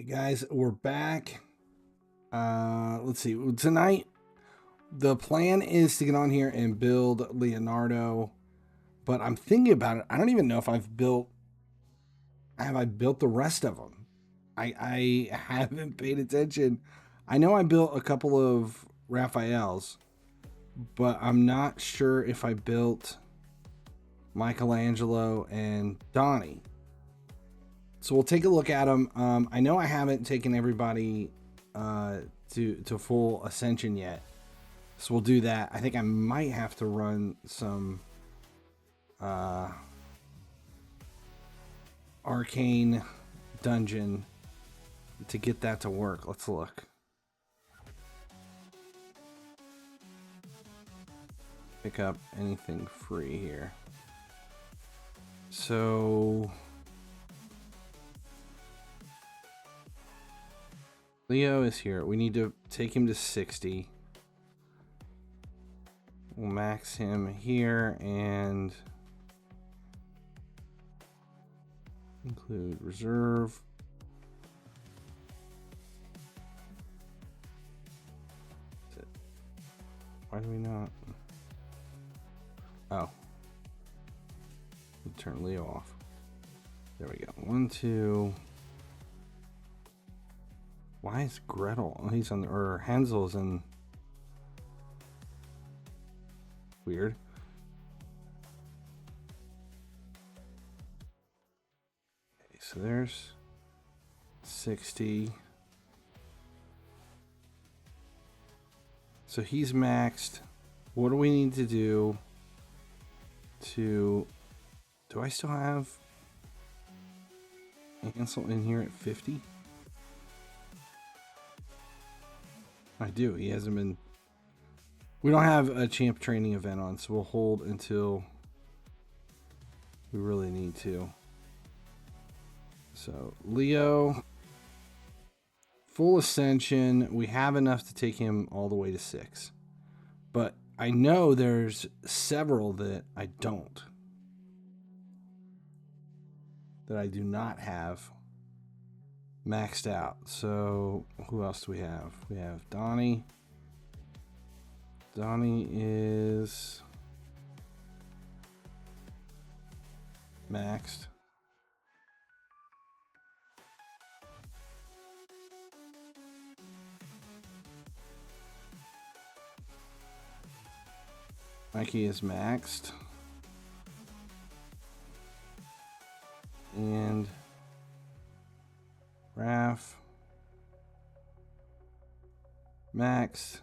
Hey guys, we're back. Let's see. Tonight, the plan is to get on here and build Leonardo, but I'm thinking about it. I don't even know if I've built. Have I built the rest of them? I haven't paid attention. I know I built a couple of Raphaels, but I'm not sure if I built Michelangelo and Donnie. So we'll take a look at them. I know I haven't taken everybody to full ascension yet, so we'll do that. I think I might have to run some arcane dungeon to get that to work. Let's look. Pick up anything free here. So Leo is here. We need to take him to 60. We'll max him here and include reserve. Why do we not? Oh. We'll turn Leo off. There we go. 1, 2. Why is Gretel? Oh, he's on the, or Hansel's in. Weird. Okay, so there's 60. So he's maxed. What do we need to do to... Do I still have Hansel in here at 50? I do. He hasn't been... We don't have a champ training event on, so we'll hold until we really need to. So, Leo, full ascension. We have enough to take him all the way to 6. But I know there's several that I don't. That I do not have maxed out. So who else do we have? We have Donnie. Donnie is maxed. Mikey is maxed. And Raph, maxed,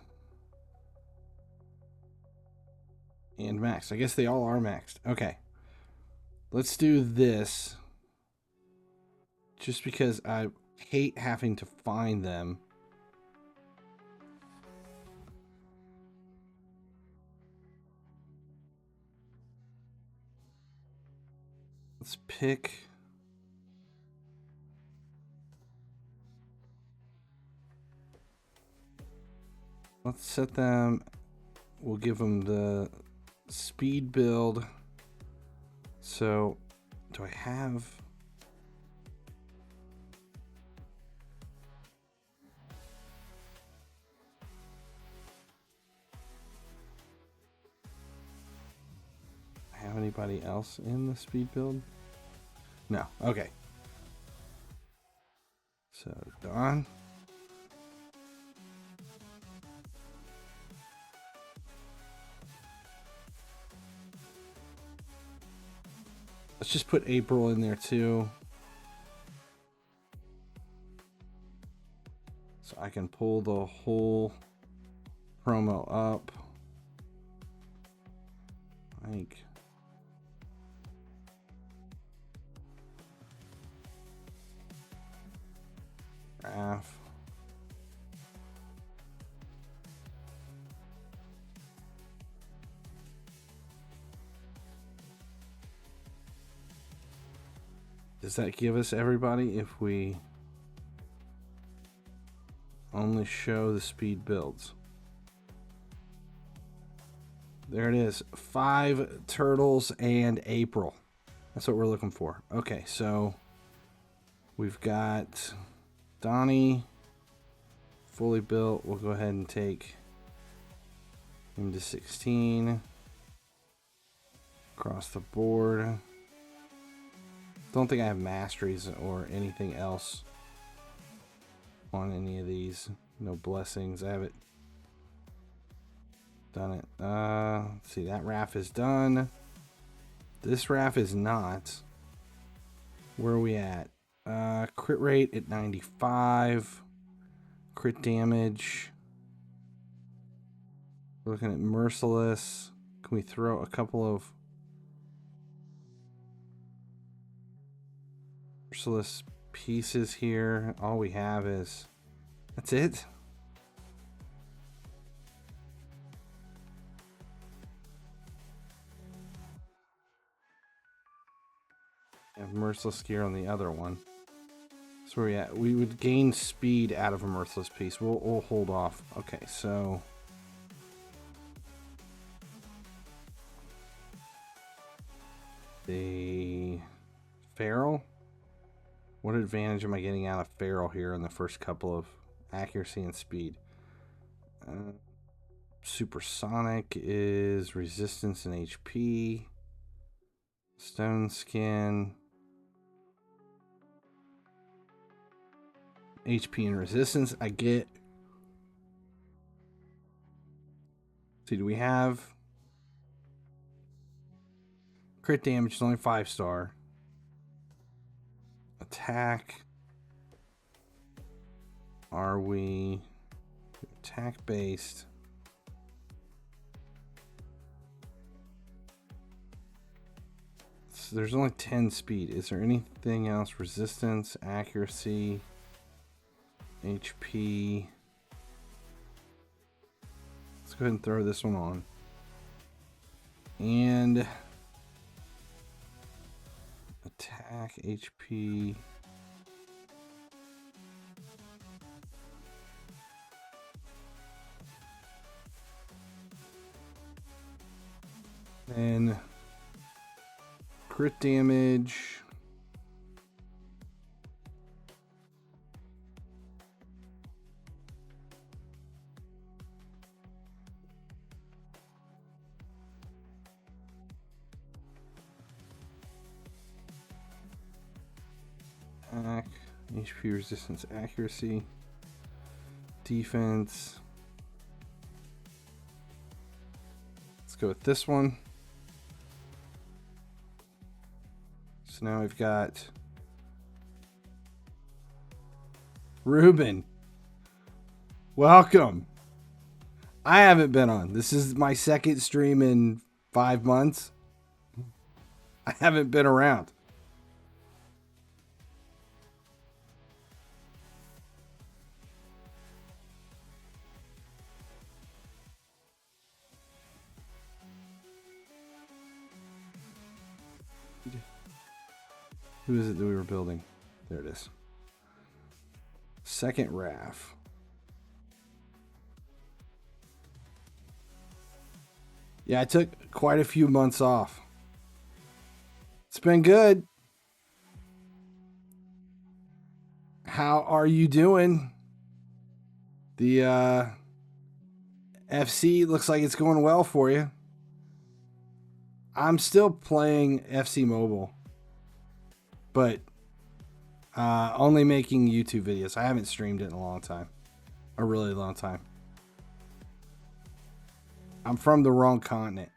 and maxed. I guess they all are maxed. Okay. Let's do this. Just because I hate having to find them. Let's pick... Let's set them, we'll give them the speed build. So, do I have... Have anybody else in the speed build? No, okay. So, Don. Let's just put April in there too. So I can pull the whole promo up. Like... Graph. Does that give us everybody if we only show the speed builds? There it is. 5 turtles and April. That's what we're looking for. Okay, so we've got Donnie, fully built. We'll go ahead and take him to 16. Across the board. Don't think I have masteries or anything else on any of these. No blessings. I have it. Done it. Let's see, that RAF is done. This RAF is not. Where are we at? Crit rate at 95. Crit damage. We're looking at merciless. Can we throw a couple of merciless pieces here? All we have is... That's it? Have merciless gear on the other one. That's where we at. We would gain speed out of a merciless piece. We'll hold off. Okay, so the feral. What advantage am I getting out of feral here in the first couple of accuracy and speed? Supersonic is resistance and HP. Stone skin. HP and resistance. I get. See, do we have crit damage? Is only 5-star. Attack. Are we attack based? So there's only 10 speed. Is there anything else? Resistance, accuracy, HP. Let's go ahead and throw this one on. And attack, HP. And crit damage. Attack, HP, resistance, accuracy, defense. Let's go with this one. So now we've got Ruben. Welcome. I haven't been on. This is my second stream in 5 months. I haven't been around. Who is it that we were building? There it is. Second RAF. Yeah, I took quite a few months off. It's been good. How are you doing? The FC looks like it's going well for you. I'm still playing FC Mobile. But only making YouTube videos. I haven't streamed it in a long time. A really long time. I'm from the wrong continent.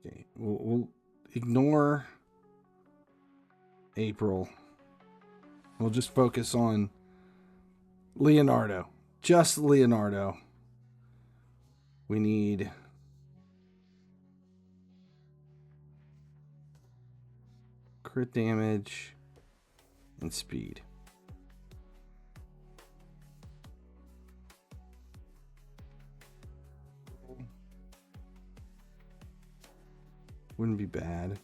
Okay, we'll ignore April. We'll just focus on Leonardo. Just Leonardo. We need crit damage and speed. Wouldn't be bad.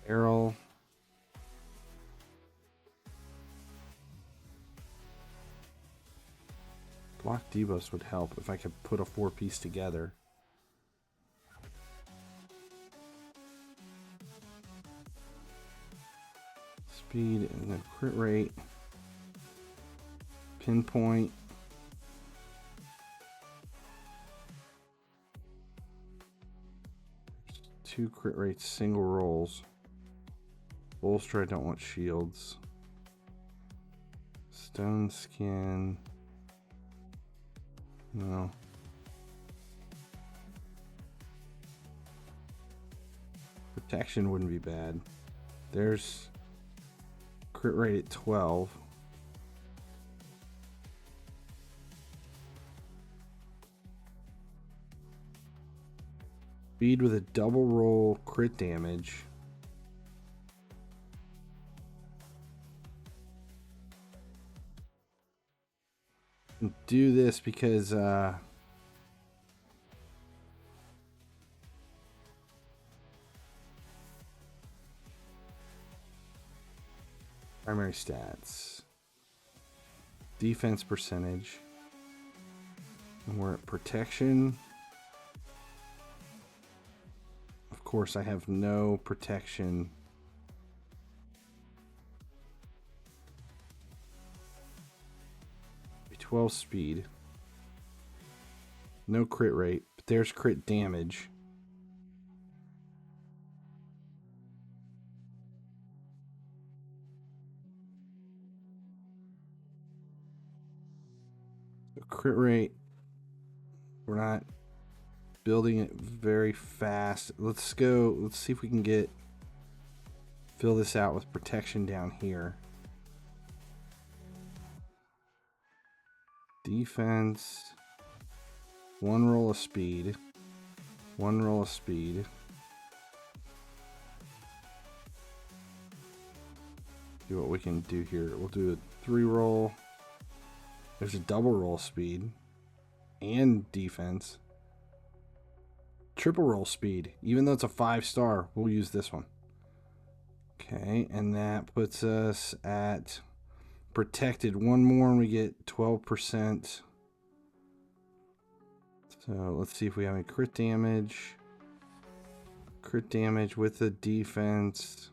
Barrel. Block debuffs would help if I could put a 4-piece together. Speed and then crit rate. Pinpoint. Two crit rates, single rolls. Bolster, I don't want shields. Stone skin. No. Protection wouldn't be bad. There's crit rate at 12. Speed with a double roll crit damage. Do this because primary stats, defense percentage, and we're at protection. Of course, I have no protection. Be 12 speed, no crit rate, but there's crit damage. Crit rate, we're not building it very fast. Let's see if we can fill this out with protection down here. Defense, one roll of speed, one roll of speed. See what we can do here. We'll do a 3-roll. There's a double roll speed and defense. Triple roll speed. Even though it's a 5-star, we'll use this one. Okay, and that puts us at protected. One more and we get 12%. So let's see if we have any crit damage. Crit damage with the defense.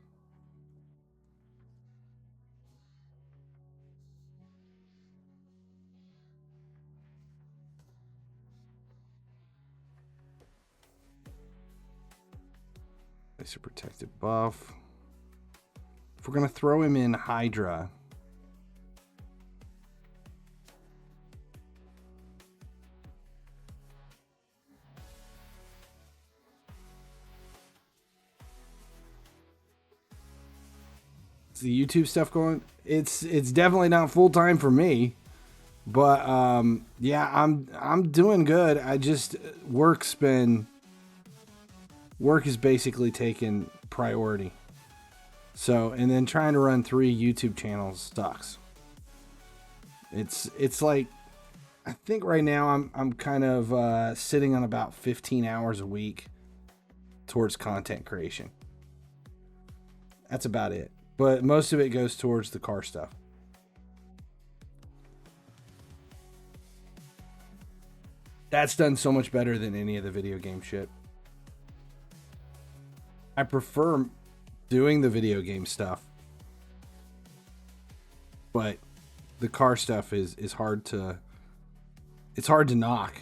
Place a protected buff. If we're going to throw him in HYDRA, is the YouTube stuff going? It's definitely not full time for me, but yeah, I'm doing good. I just work has basically taken priority. So, and then trying to run 3 YouTube channels sucks. It's like, I think right now I'm kind of sitting on about 15 hours a week towards content creation. That's about it. But most of it goes towards the car stuff. That's done so much better than any of the video game shit. I prefer doing the video game stuff, but the car stuff is hard to, it's hard to knock.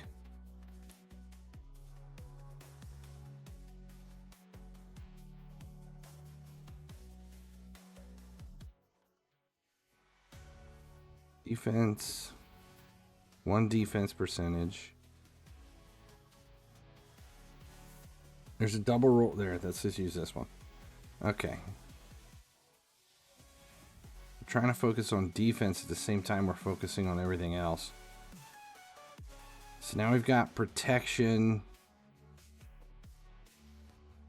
Defense, 1 defense percentage. There's a double roll there. Let's just use this one. Okay. We're trying to focus on defense at the same time we're focusing on everything else. So now we've got protection.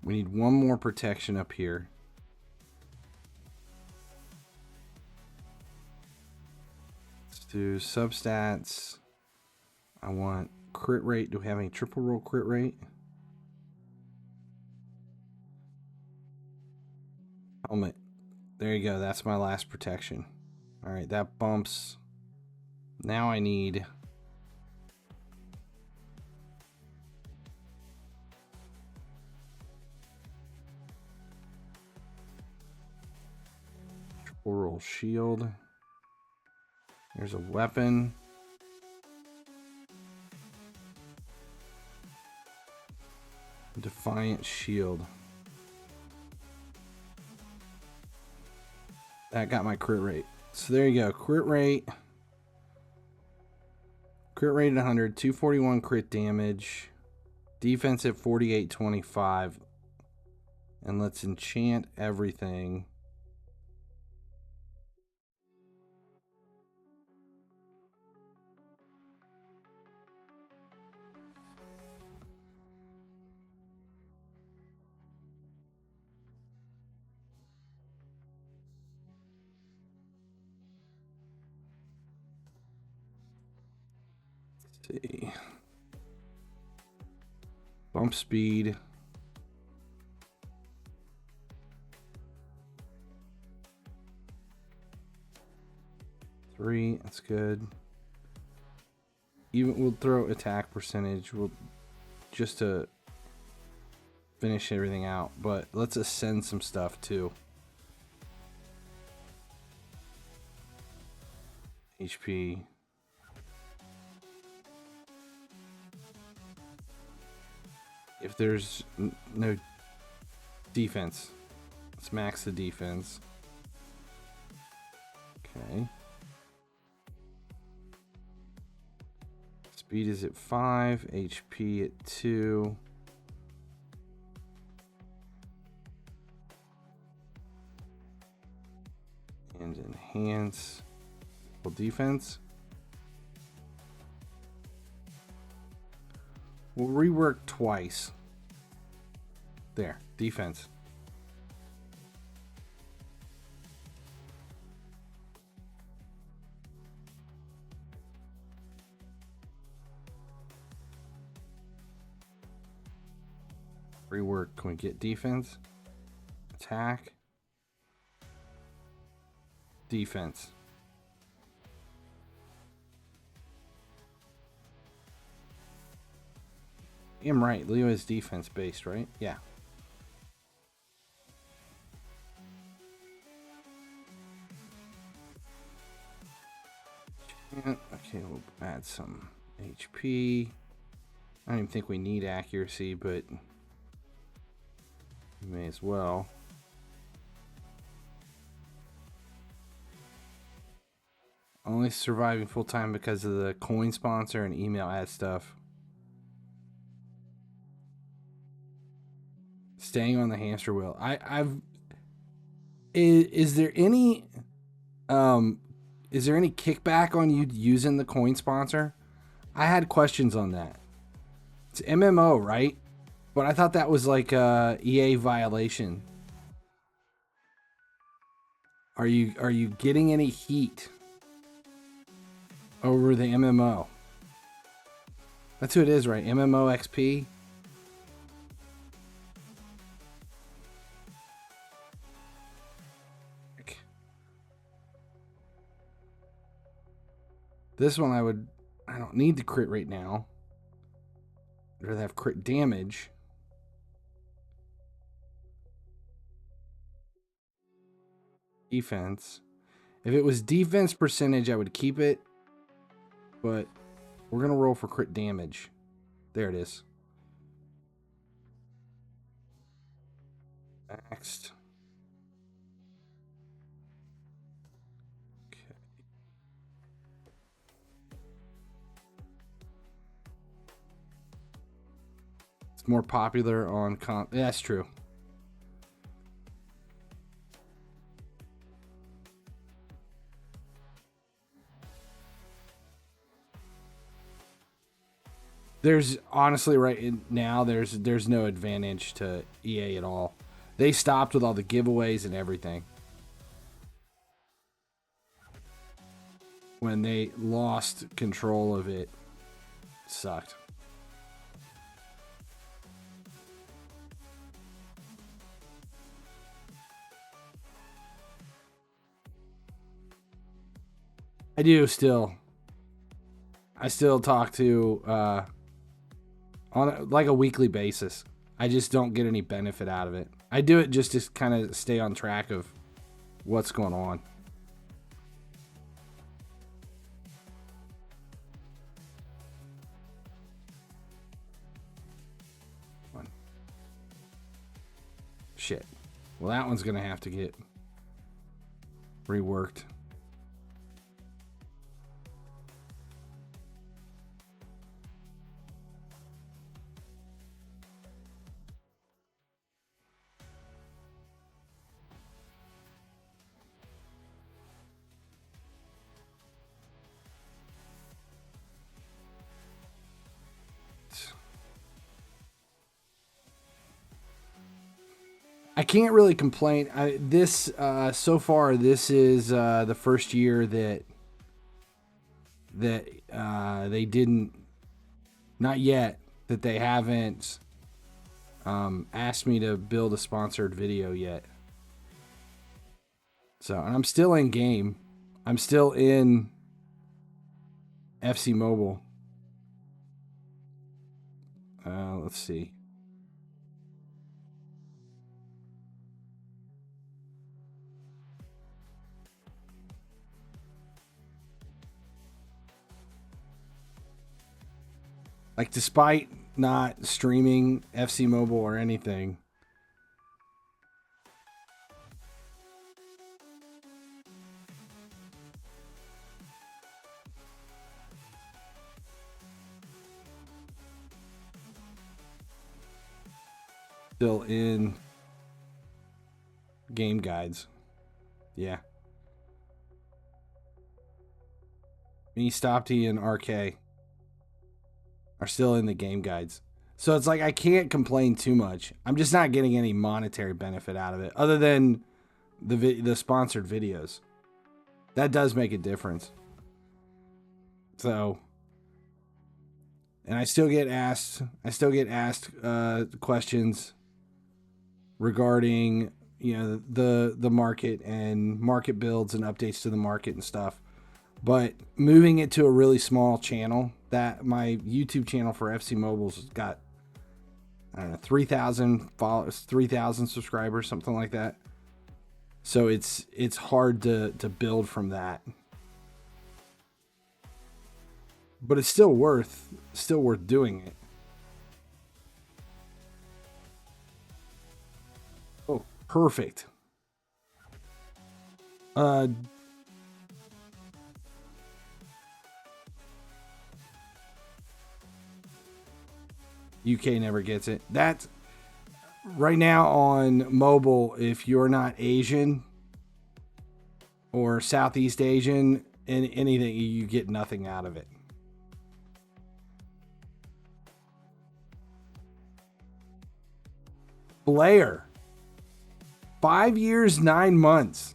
We need 1 more protection up here. Let's do substats. I want crit rate. Do we have any triple roll crit rate? Helmet. There you go. That's my last protection. All right, that bumps. Now I need triple roll shield. There's a weapon. Defiant shield. That got my crit rate. So there you go. Crit rate. Crit rate at 100. 241 crit damage. Defense at 4825. And let's enchant everything. See. Bump speed. Three, that's good. Even we'll throw attack percentage. We'll just to finish everything out, but let's ascend some stuff too. HP. If there's no defense, let's max the defense. Okay. Speed is at 5, HP at 2. And enhance defense. We'll rework twice. There, defense. Rework, can we get defense? Attack. Defense. I'm right, Leo is defense based, right? Yeah. Okay, we'll add some HP. I don't even think we need accuracy, but we may as well. Only surviving full time because of the coin sponsor and email ad stuff. Staying on the hamster wheel. Is there any kickback on you using the coin sponsor? I had questions on that. It's MMO, right? But I thought that was like a EA violation. Are you getting any heat over the MMO? That's who it is, right? MMO XP. This one I don't need the crit rate now. I'd rather have crit damage. Defense. If it was defense percentage, I would keep it. But we're going to roll for crit damage. There it is. Next. Okay. It's more popular on yeah, that's true. There's honestly right now there's no advantage to EA at all. They stopped with all the giveaways and everything. When they lost control of it. sucked. I do still. I still talk to on like a weekly basis. I just don't get any benefit out of it. I do it just to kind of stay on track of what's going on. Shit. Well, that one's gonna have to get reworked. I can't really complain. So far, this is the first year that they didn't, not yet, that they haven't asked me to build a sponsored video yet. So, and I'm still in game. I'm still in FC Mobile. Let's see. Like, despite not streaming FC Mobile or anything, still in game guides. Yeah. Me, Stopty, and RK are still in the game guides. So it's like I can't complain too much. I'm just not getting any monetary benefit out of it other than the sponsored videos. That does make a difference. So, and I still get asked questions regarding, you know, the market and market builds and updates to the market and stuff. But moving it to a really small channel, that my YouTube channel for FC Mobile's got, I don't know, 3,000 followers, 3,000 subscribers, something like that. So it's hard to build from that. But it's still worth doing it. Oh, perfect. UK never gets it. That's right now on mobile. If you're not Asian or Southeast Asian, anything, you get nothing out of it. Blair, 5 years, 9 months.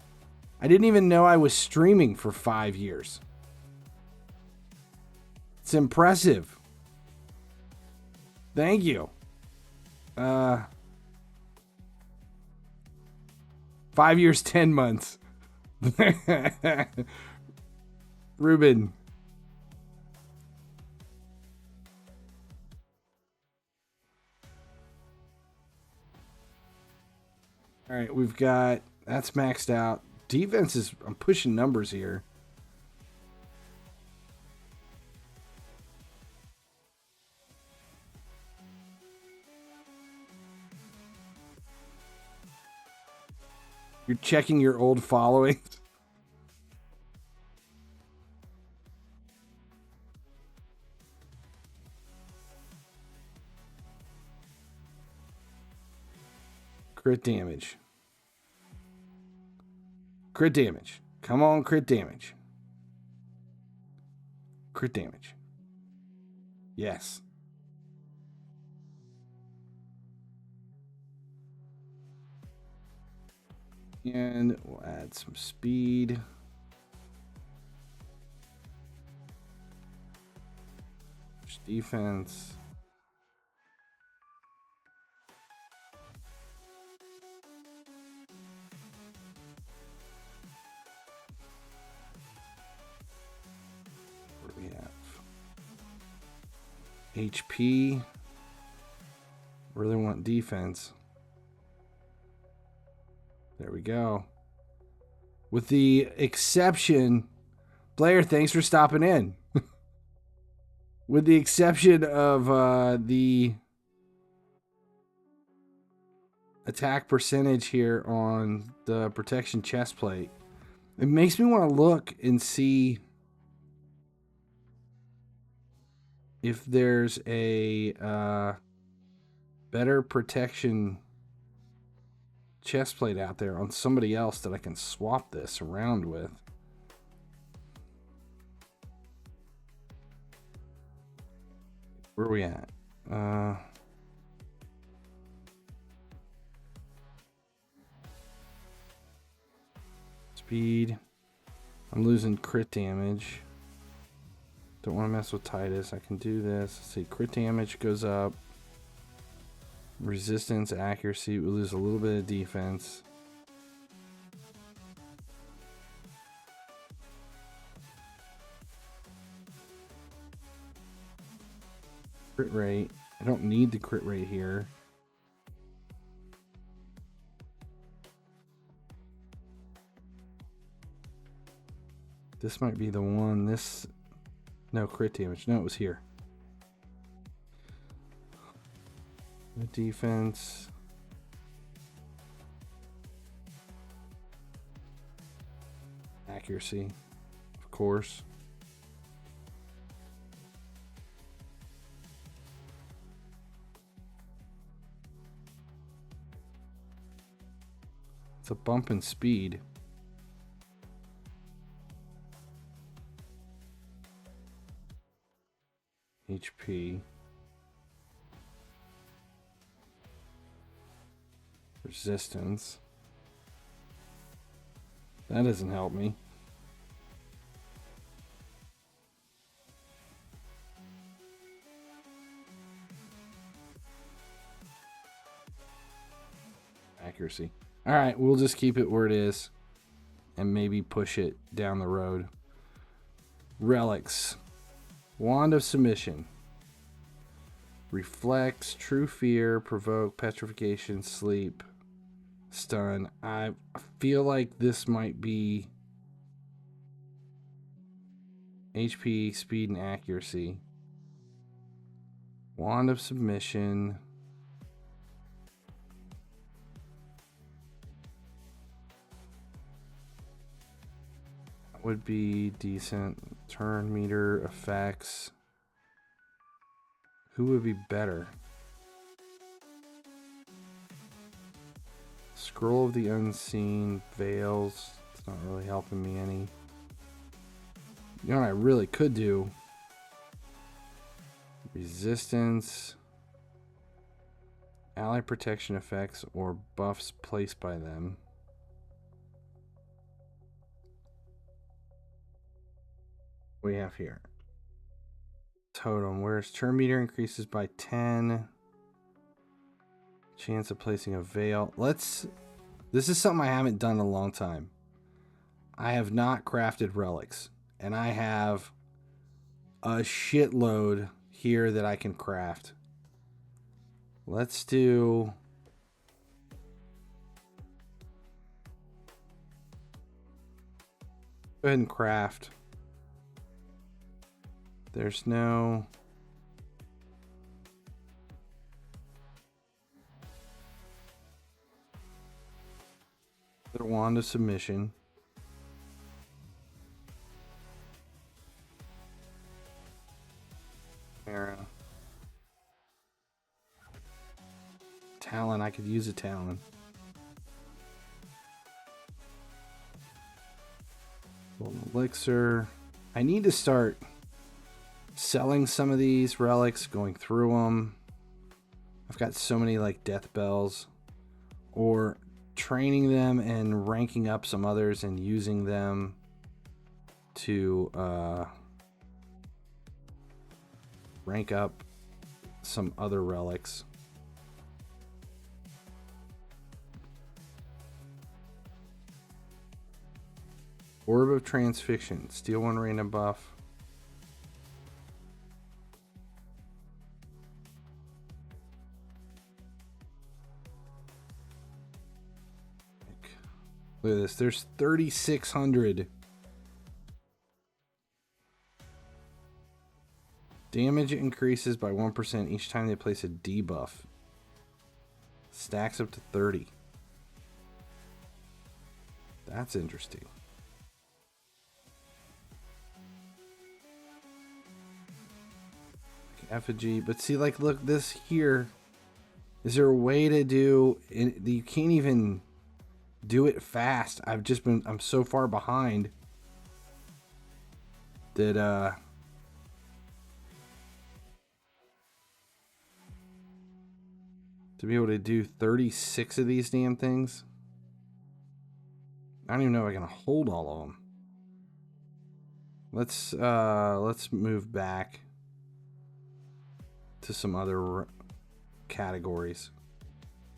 I didn't even know I was streaming for 5 years. It's impressive. Thank you. 5 years, 10 months. Ruben. All right, we've got, that's maxed out. Defense is, I'm pushing numbers here. You're checking your old followings. Crit damage. Crit damage. Come on, crit damage. Crit damage. Yes. And we'll add some speed. Defense. What do we have? HP. Really want defense. There we go. With the exception, Blair, thanks for stopping in. With the exception of the attack percentage here on the protection chest plate, it makes me want to look and see if there's a better protection chest plate out there on somebody else that I can swap this around with. Where are we at? Speed. I'm losing crit damage. Don't want to mess with Titus. I can do this. Let's see, crit damage goes up. Resistance, accuracy. We lose a little bit of defense. Crit rate. I don't need the crit rate here. This might be the one. This, no crit damage. No, it was here. The defense. Accuracy, of course. It's a bump in speed. HP. Resistance. That doesn't help me. Accuracy. All right, we'll just keep it where it is and maybe push it down the road. Relics. Wand of Submission. Reflex, True Fear, Provoke, Petrification, Sleep, Stun. I feel like this might be HP, Speed, and Accuracy. Wand of Submission. That would be decent. Turn meter, effects. Who would be better? Scroll of the Unseen, Veils. It's not really helping me any. You know what I really could do? Resistance, ally protection effects, or buffs placed by them. What do we have here? Totem, whereas turn meter increases by 10. Chance of placing a veil. This is something I haven't done in a long time. I have not crafted relics, and I have a shitload here that I can craft. Let's do go ahead and craft. There's no the Wand of Submission. CHIMERA. Talon, I could use a Talon. Golden Elixir. I need to start selling some of these relics, going through them. I've got so many like death bells, or training them and ranking up some others and using them to rank up some other relics. Orb of Transfixion. Steal 1 random buff. Look at this. There's 3,600. Damage increases by 1% each time they place a debuff. Stacks up to 30. That's interesting. Effigy, but see, like, look, this here. Is there a way to do it? You can't even do it fast. I'm so far behind that to be able to do 36 of these damn things. I don't even know if I can hold all of them. Let's move back to some other categories.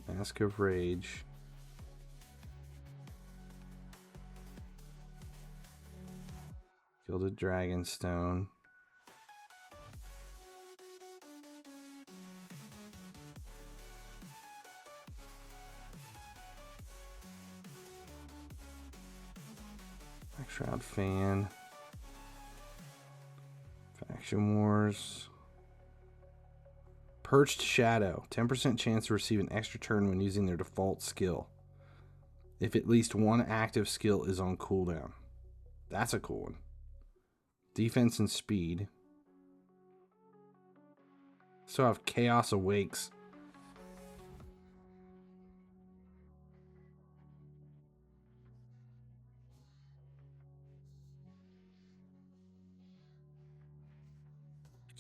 Mask of Rage. Gilded Dragonstone. Shroud Fan. Faction Wars. Perched Shadow. 10% chance to receive an extra turn when using their default skill, if at least one active skill is on cooldown. That's a cool one. Defense and Speed. Still have Chaos Awakes.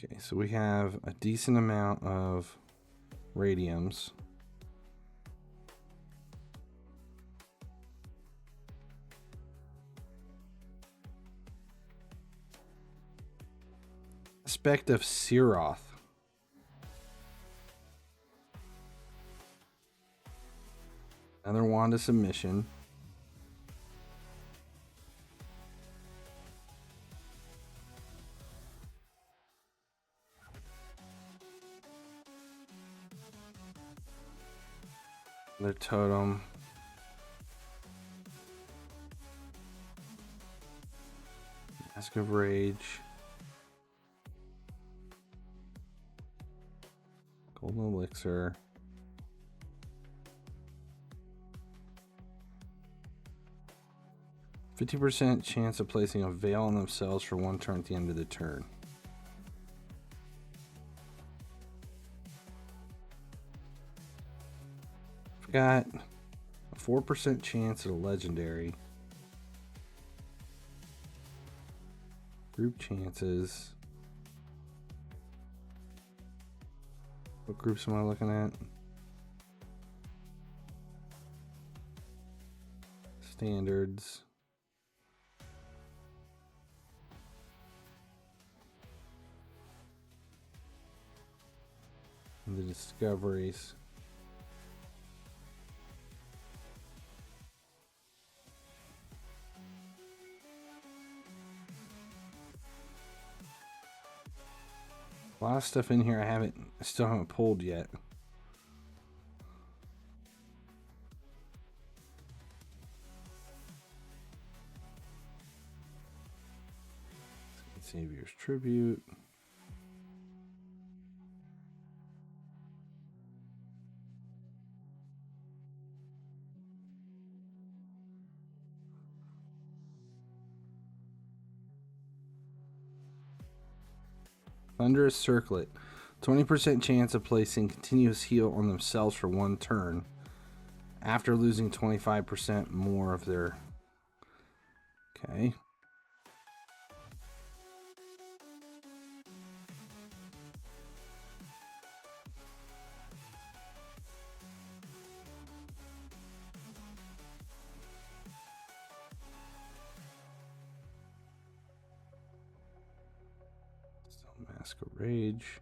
Okay, so we have a decent amount of radiums. Aspect of Siroth. Another Wand of Submission. Their totem. Mask of Rage. Golden Elixir. %50 chance of placing a veil on themselves for 1 turn at the end of the turn. Got a 4% chance at a legendary. Group chances. What groups am I looking at? Standards. And the discoveries. A lot of stuff in here I still haven't pulled yet. Savior's Tribute. Thunderous Circlet. 20% chance of placing continuous heal on themselves for 1 turn after losing 25% more of their... Okay. Mask of Rage.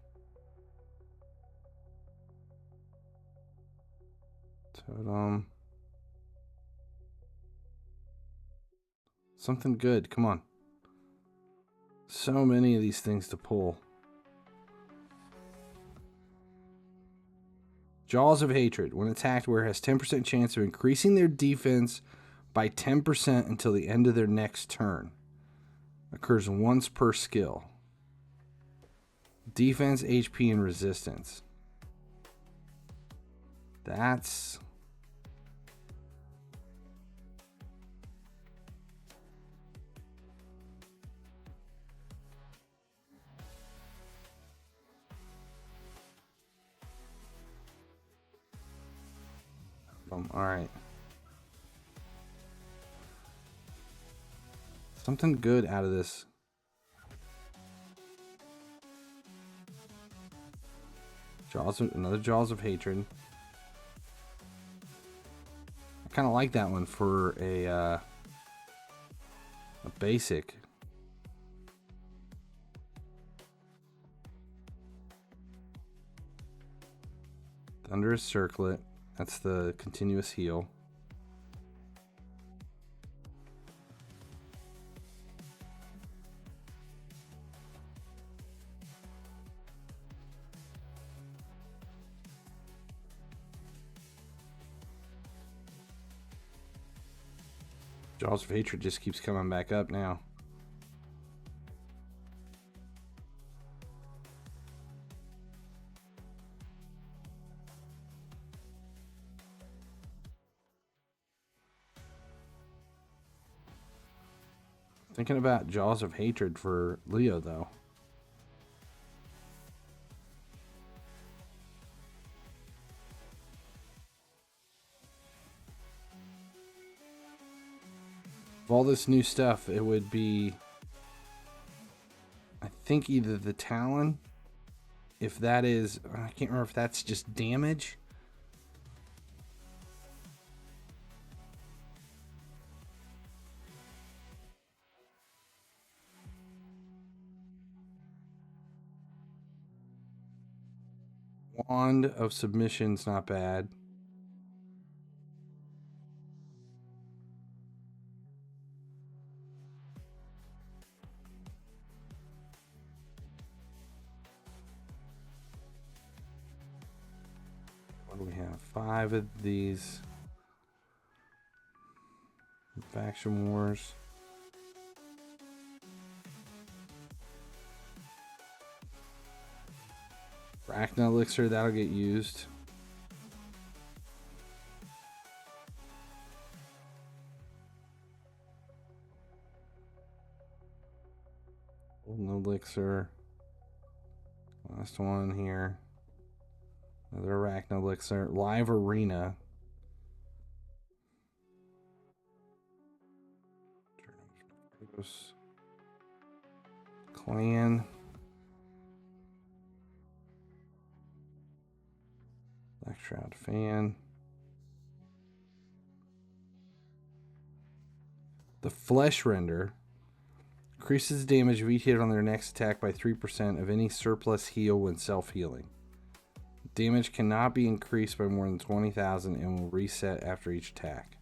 Totem. Something good. Come on. So many of these things to pull. Jaws of Hatred. When attacked, wearer has 10% chance of increasing their defense by 10% until the end of their next turn. Occurs once per skill. Defense, HP, and resistance. That's... all right. Something good out of this. Another Jaws of Hatred. I kind of like that one for a basic. Thunderous Circlet. That's the continuous heal. Jaws of Hatred just keeps coming back up now. Thinking about Jaws of Hatred for Leo, though. Of all this new stuff, it would be, I think, either the Talon, if that is, I can't remember if that's just damage. Wand of Submission's not bad. What do we have? 5 of these. Faction Wars. Arachna Elixir, that'll get used. Golden Elixir. Last one here. Another Arachna Elixir. Live Arena. Clan. Black Shroud Fan. The Flesh Render increases the damage of each hit on their next attack by 3% of any surplus heal when self-healing. Damage cannot be increased by more than 20,000 and will reset after each attack.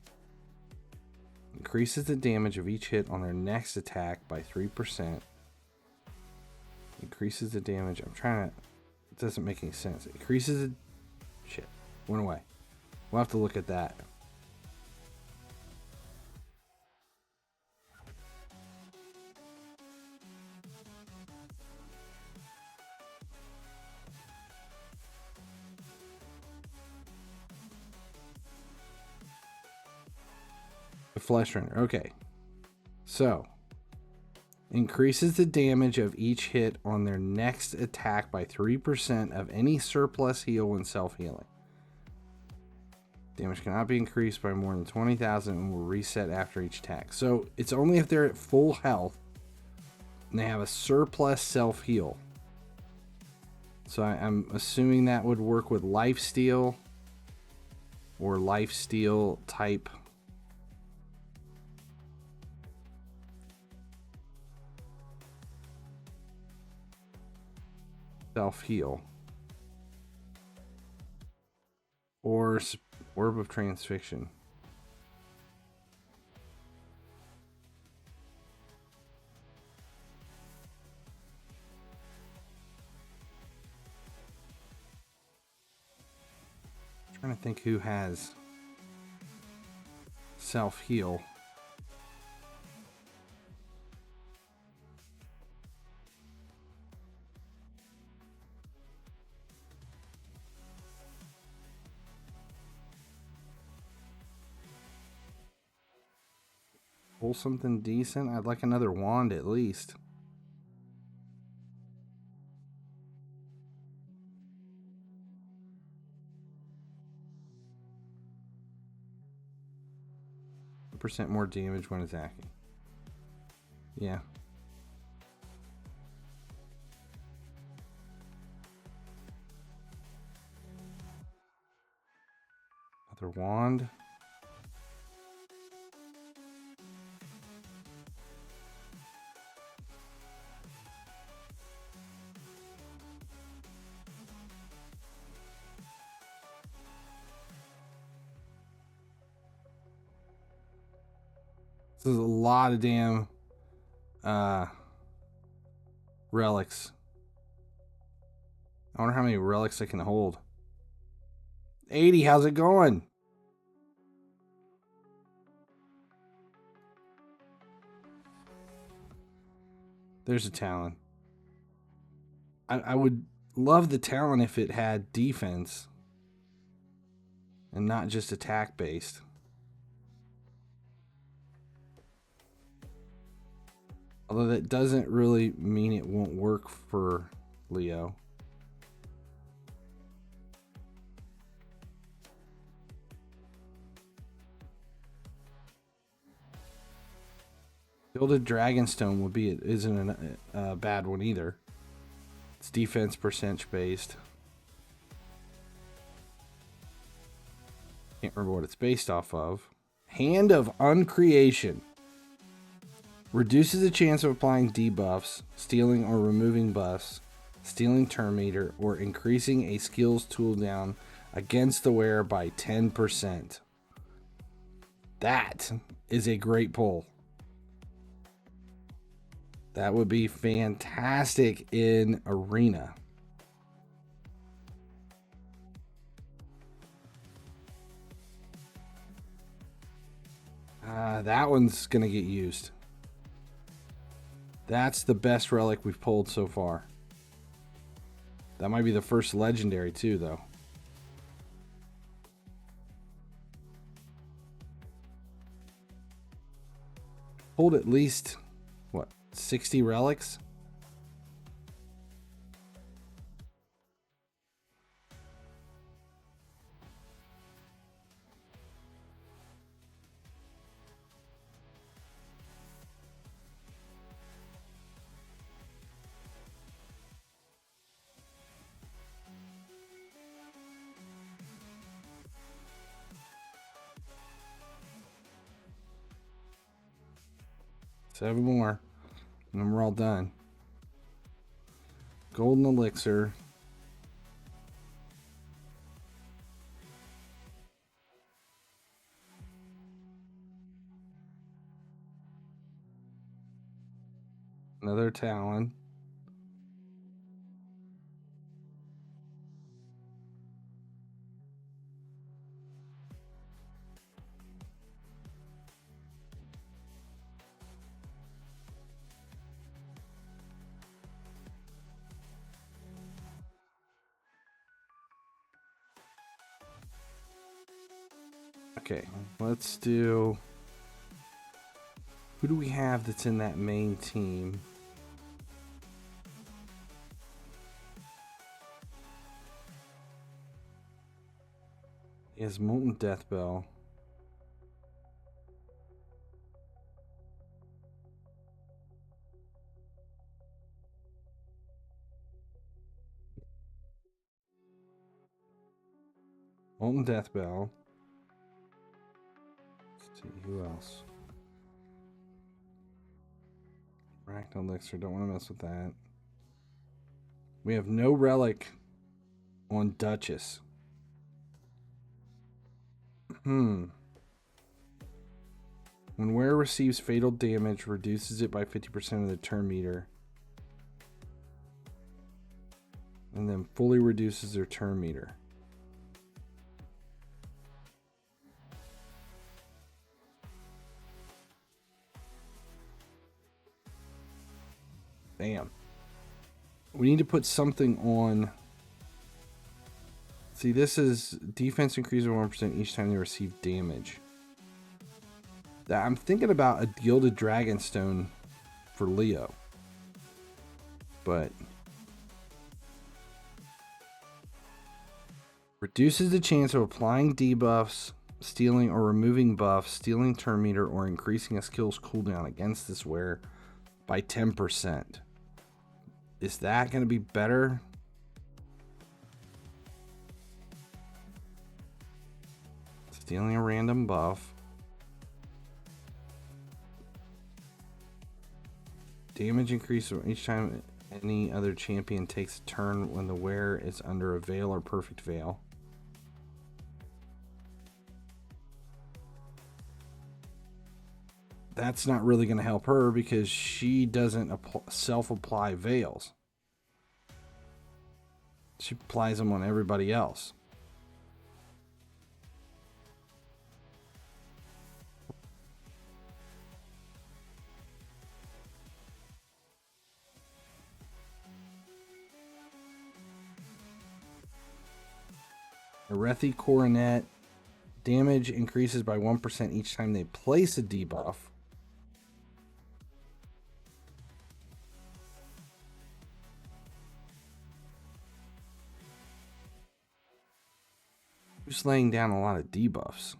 Increases the damage of each hit on their next attack by 3%. Increases the damage. I'm trying to... It doesn't make any sense. Increases the... Shit. Went away. We'll have to look at that. The Flesh Render. Okay. So, increases the damage of each hit on their next attack by 3% of any surplus heal when self-healing. Damage cannot be increased by more than 20,000 and will reset after each attack. So, it's only if they're at full health and they have a surplus self-heal. So, I'm assuming that would work with Lifesteal or Lifesteal type. Self-heal. Or Orb of Transfixion. I'm trying to think who has self-heal. Pull something decent. I'd like another wand at least. Percent more damage when attacking. Yeah. Another wand. This is a lot of damn relics. I wonder how many relics I can hold. 80, how's it going? There's a talent. I would love the talent if it had defense and not just attack based. Although that doesn't really mean it won't work for Leo. Gilded Dragonstone would be isn't a bad one either. It's defense percentage based. Can't remember what it's based off of. Hand of Uncreation. Reduces the chance of applying debuffs, stealing or removing buffs, stealing turn meter, or increasing a skills cooldown against the wearer by 10%. That is a great pull. That would be fantastic in Arena. That one's going to get used. That's the best relic we've pulled so far. That might be the first legendary too, though. Pulled at least, what, 60 relics? Seven more, and then we're all done. Golden Elixir. Another Talon. Okay, let's do... Who do we have that's in that main team? He has Molten Deathbell. Molten Deathbell. Let's see, who else? Racked Elixir, don't want to mess with that. We have no relic on Duchess. When wearer receives fatal damage, reduces it by 50% of the turn meter. And then fully reduces their turn meter. Damn. We need to put something on. See, this is defense increases 1% each time they receive damage. I'm thinking about a gilded dragonstone for Leo. But reduces the chance of applying debuffs, stealing or removing buffs, stealing turn meter, or increasing a skill's cooldown against this wearer by 10%. Is that going to be better? Stealing a random buff. Damage increase each time any other champion takes a turn when the wearer is under a veil or perfect veil. That's not really going to help her because she doesn't self-apply veils. She applies them on everybody else. Arethi Coronet. Damage increases by 1% each time they place a debuff. Just laying down a lot of debuffs.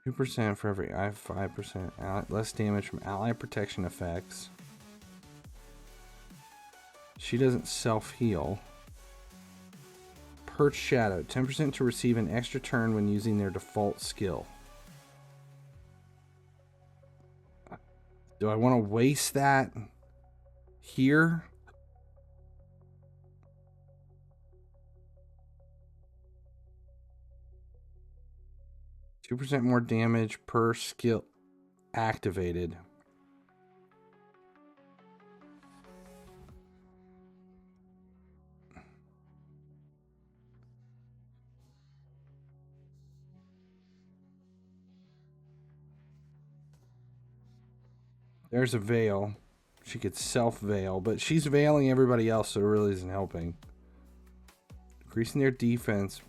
%2% for every 5% less damage from ally protection effects. She doesn't self-heal. Perch Shadow. 10% to receive an extra turn when using their default skill. Do I want to waste that here? %2 more damage per skill activated. There's a veil. She could self-veil, but she's veiling everybody else, so it really isn't helping. Increasing their defense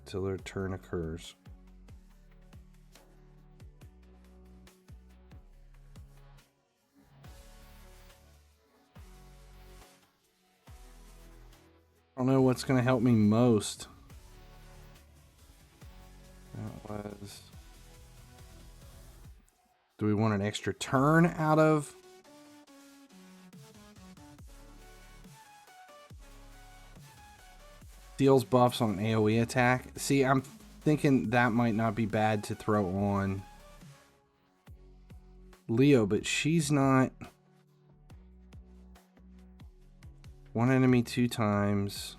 until their turn occurs. I don't know what's going to help me most. That was... Do we want an extra turn out of? Deals buffs on an AoE attack. See, I'm thinking that might not be bad to throw on Leo, but she's not... One enemy 2 times.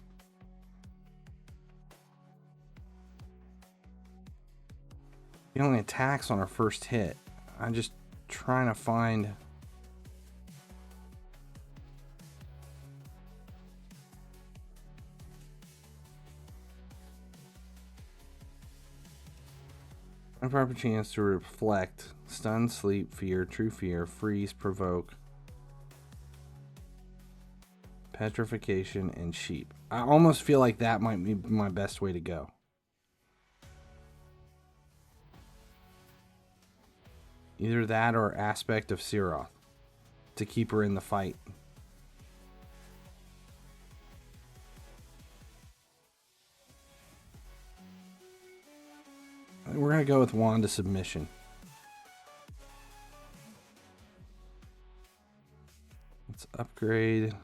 He only attacks on her first hit. I'm just trying to find... A proper chance to reflect. Stun, sleep, fear, true fear, freeze, provoke, petrification, and sheep. I almost feel like that might be my best way to go. Either that or Aspect of Siroth to keep her in the fight. We're going to go with Wand to Submission. Let's upgrade.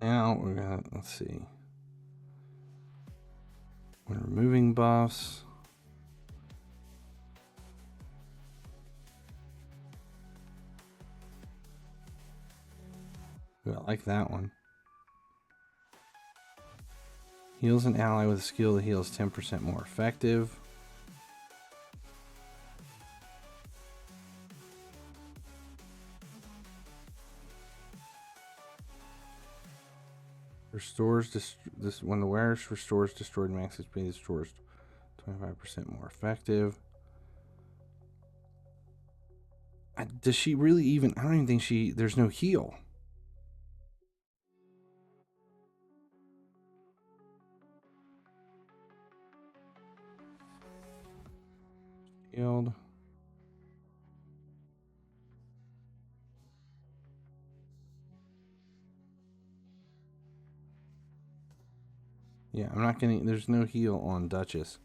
Now we're gonna, let's see. We're removing buffs. Ooh, I like that one. Heals an ally with a skill that heals 10% more effective. Restores this when the wearer restores destroyed max HP, restores 25% more effective. Does she really even? I don't even think she. There's no heal. Healed. Yeah, I'm not getting. There's no heal on Duchess.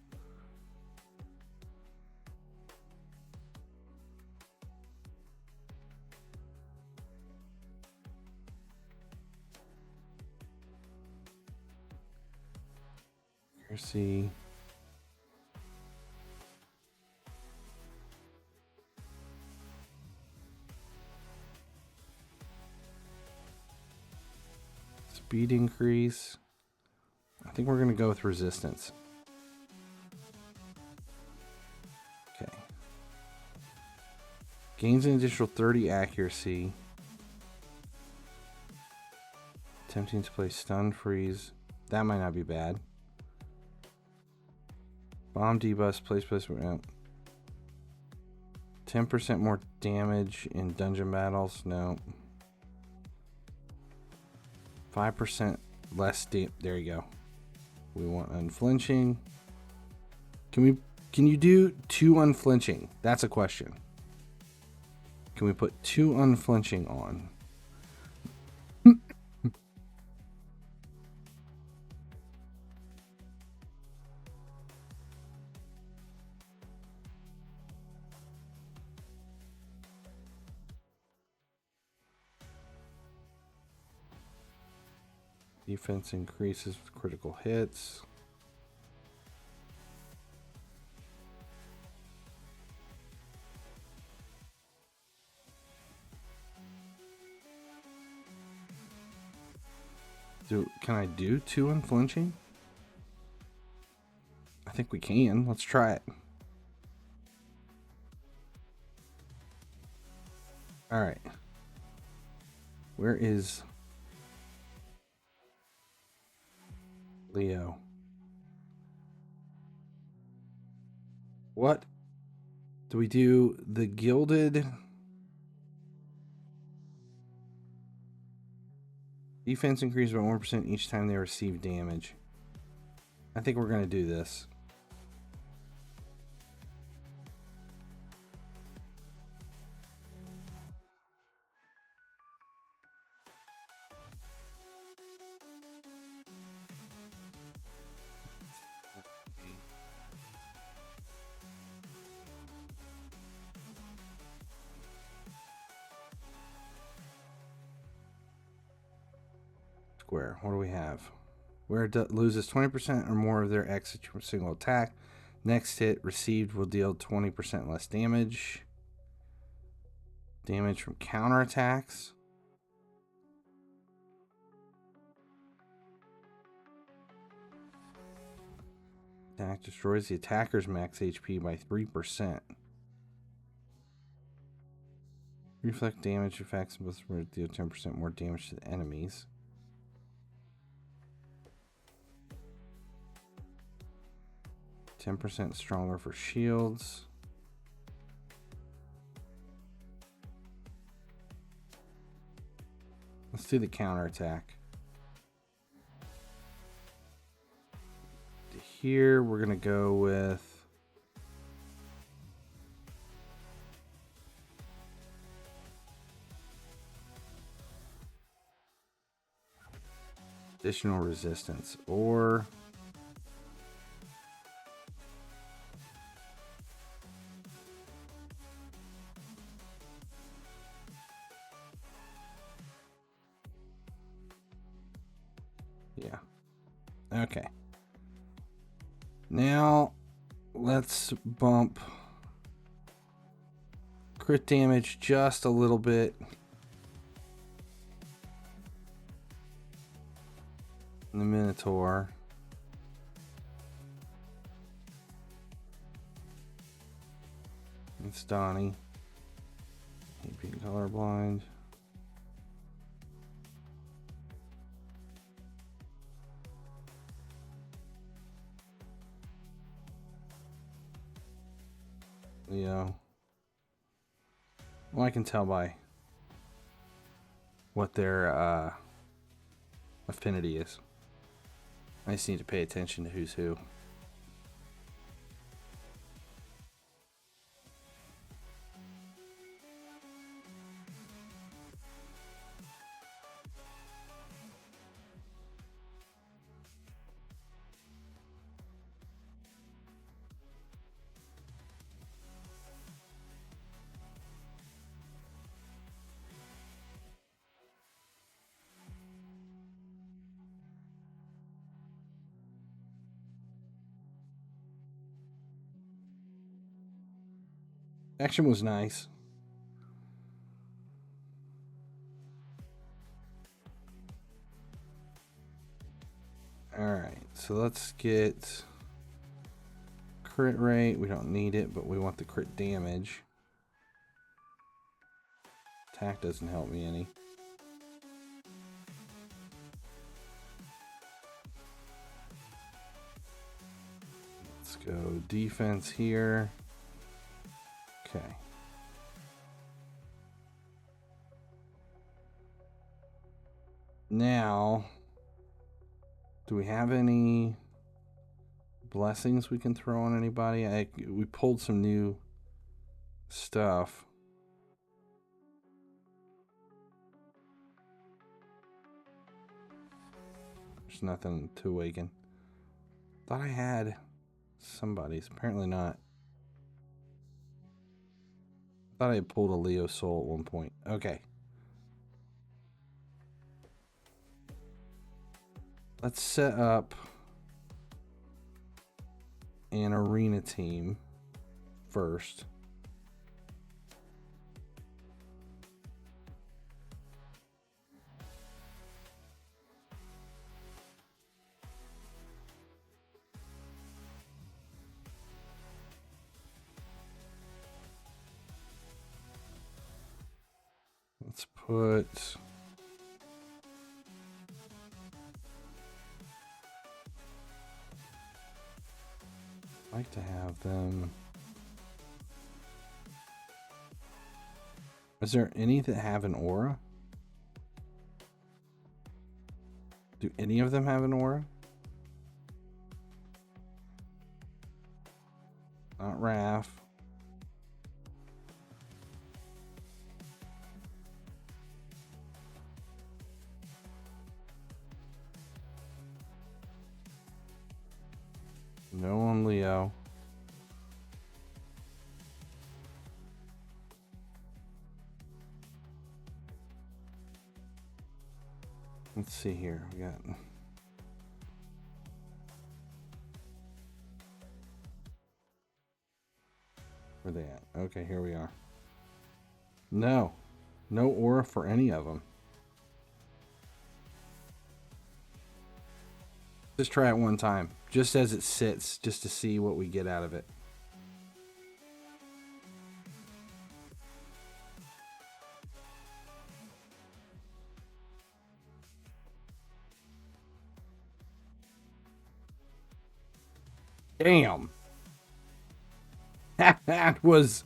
Accuracy. Speed increase. I think we're going to go with resistance. Okay. Gains an additional 30 accuracy. Attempting to play stun freeze. That might not be bad. Bomb debuff, place. 10% more damage in dungeon battles. No. 5% less there you go. We want unflinching. Can you do 2 unflinching? That's a question. Can we put 2 unflinching on? Defense increases with critical hits. Can I do 2 unflinching? I think we can. Let's try it. All right. Where is Leo? What do we do? The gilded defense increases by 1% each time they receive damage. I think we're going to do this. Square. What do we have? Where it loses 20% or more of their X from a single attack. Next hit received will deal 20% less damage. Damage from counterattacks. Attack destroys the attacker's max HP by 3%. Reflect damage effects both deal 10% more damage to the enemies. %10 stronger for shields. Let's do the counterattack. Here we're gonna go with Additional resistance. Or... yeah. Okay. Now, let's bump crit damage just a little bit. The Minotaur. It's Donnie. Hate being colorblind. Leo. Well, I can tell by what their affinity is. I just need to pay attention to who's who. Action was nice. Alright, so let's get crit rate. We don't need it, but we want the crit damage. Attack doesn't help me any. Let's go defense here. Okay. Now, do we have any blessings we can throw on anybody? We pulled some new stuff. There's nothing to awaken. Thought I had somebody's. Apparently not. Thought I had pulled a Leo soul at one point. Okay. Let's set up an arena team first. Let's put I'd like to have them. Is there any that have an aura? Do any of them have an aura? Not Raph. No on Leo. Let's see here. We got where they at? Okay, here we are. No aura for any of them. Just try it one time, just as it sits, just to see what we get out of it. Damn. That was...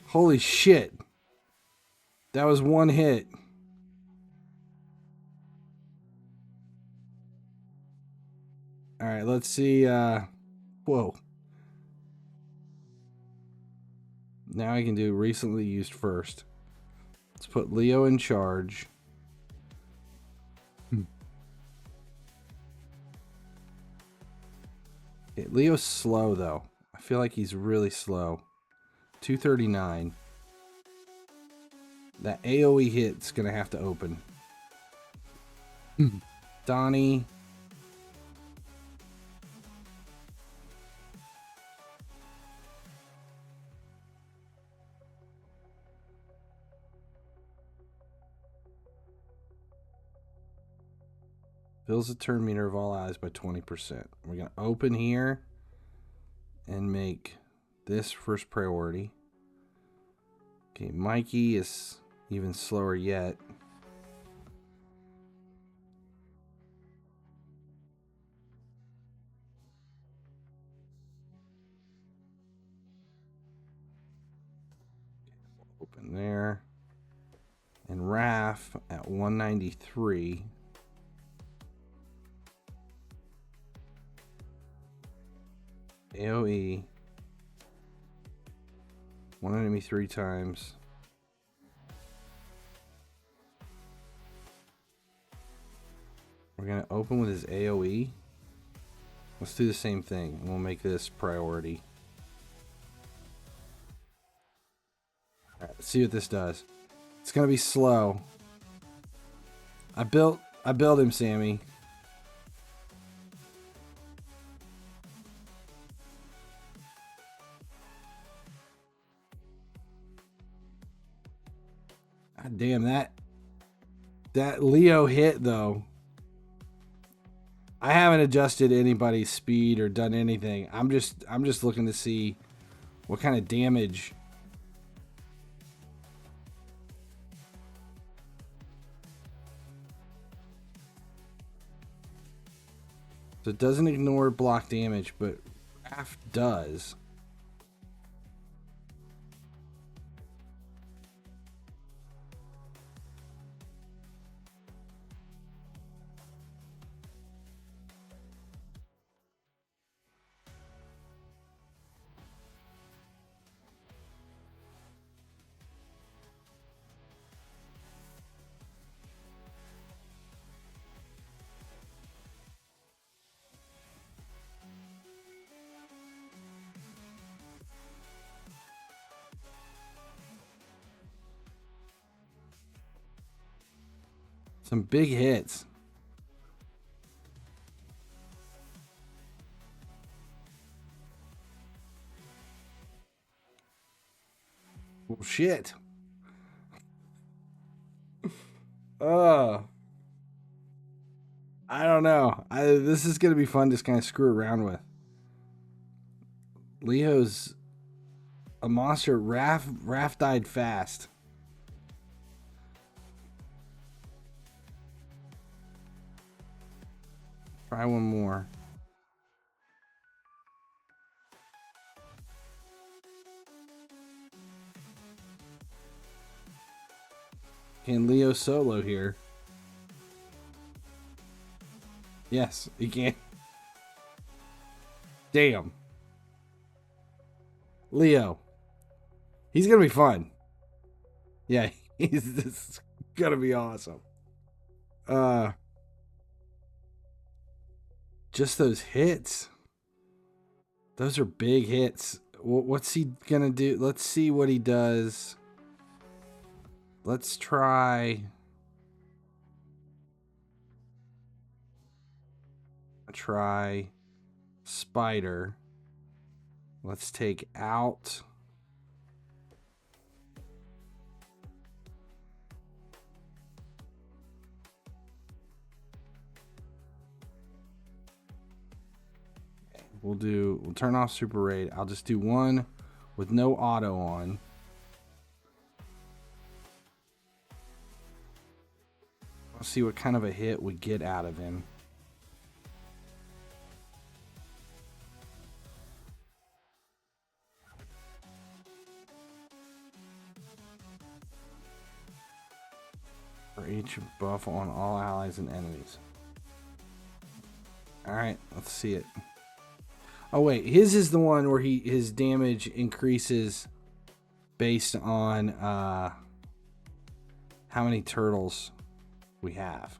Holy shit. That was one hit. Alright, let's see. Whoa. Now I can do recently used first. Let's put Leo in charge. Okay, Leo's slow though. I feel like he's really slow. 239. That AoE hit's gonna have to open. Donnie. Fills the turn meter of all eyes by 20%. We're gonna open here and make this first priority. Okay, Mikey is even slower yet. Open there. And Raph at 193. AoE. One enemy 3 times. We're going to open with his AoE. Let's do the same thing. We'll make this priority. Alright, let's see what this does. It's going to be slow. I built him, Sammy. God damn, that Leo hit though. I haven't adjusted anybody's speed or done anything. I'm just looking to see what kind of damage. So it doesn't ignore block damage, but Raph does. Some big hits. Well, shit. I don't know. This is going to be fun to kind of screw around with. Leo's a monster. Raph died fast. Try one more. Can Leo solo here? Yes, he can. Damn. Leo. He's gonna be fun. Yeah, this is gonna be awesome. Just those hits. Those are big hits. What's he gonna do? Let's see what he does. Let's try Spider. Let's take out we'll turn off Super Raid. I'll just do one with no auto on. Let's see what kind of a hit we get out of him. For each buff on all allies and enemies. Alright, let's see it. Oh wait, his is the one where his damage increases based on how many turtles we have.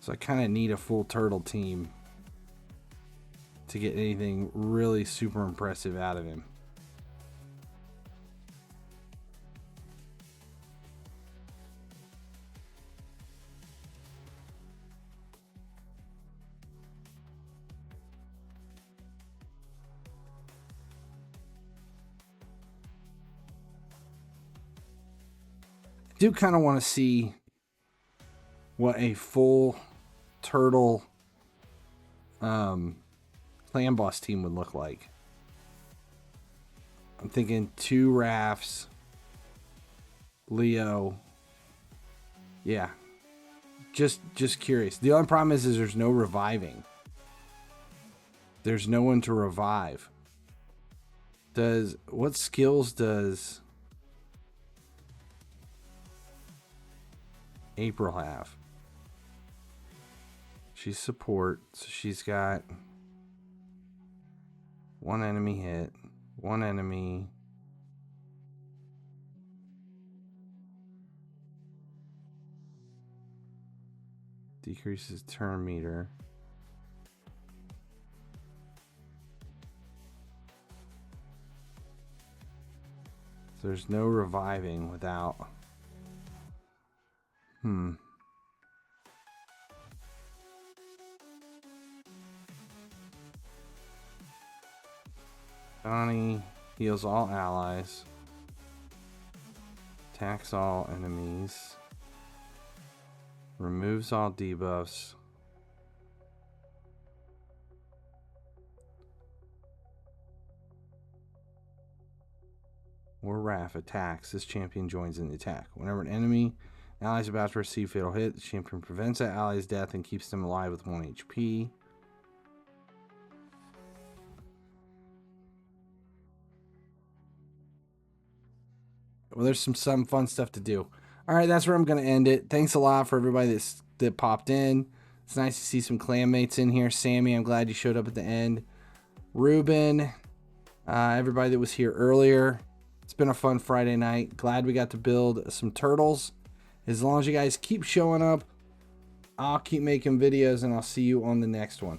So I kind of need a full turtle team to get anything really super impressive out of him. I do kind of want to see what a full turtle clan boss team would look like. I'm thinking 2 rafts, Leo. Yeah, just curious. The only problem is there's no reviving. There's no one to revive. What skills does April have? She's support, so she's got 1 enemy hit, 1 enemy. Decreases turn meter. So there's no reviving without. Donnie heals all allies. Attacks all enemies. Removes all debuffs. Or Raph attacks. This champion joins in the attack. Whenever an enemy ally is about to receive fatal hit, the champion prevents that ally's death and keeps them alive with 1 HP. Well, there's some fun stuff to do. All right, that's where I'm going to end it. Thanks a lot for everybody that popped in. It's nice to see some clanmates in here. Sammy, I'm glad you showed up at the end. Ruben, everybody that was here earlier. It's been a fun Friday night. Glad we got to build some turtles. As long as you guys keep showing up, I'll keep making videos, and I'll see you on the next one.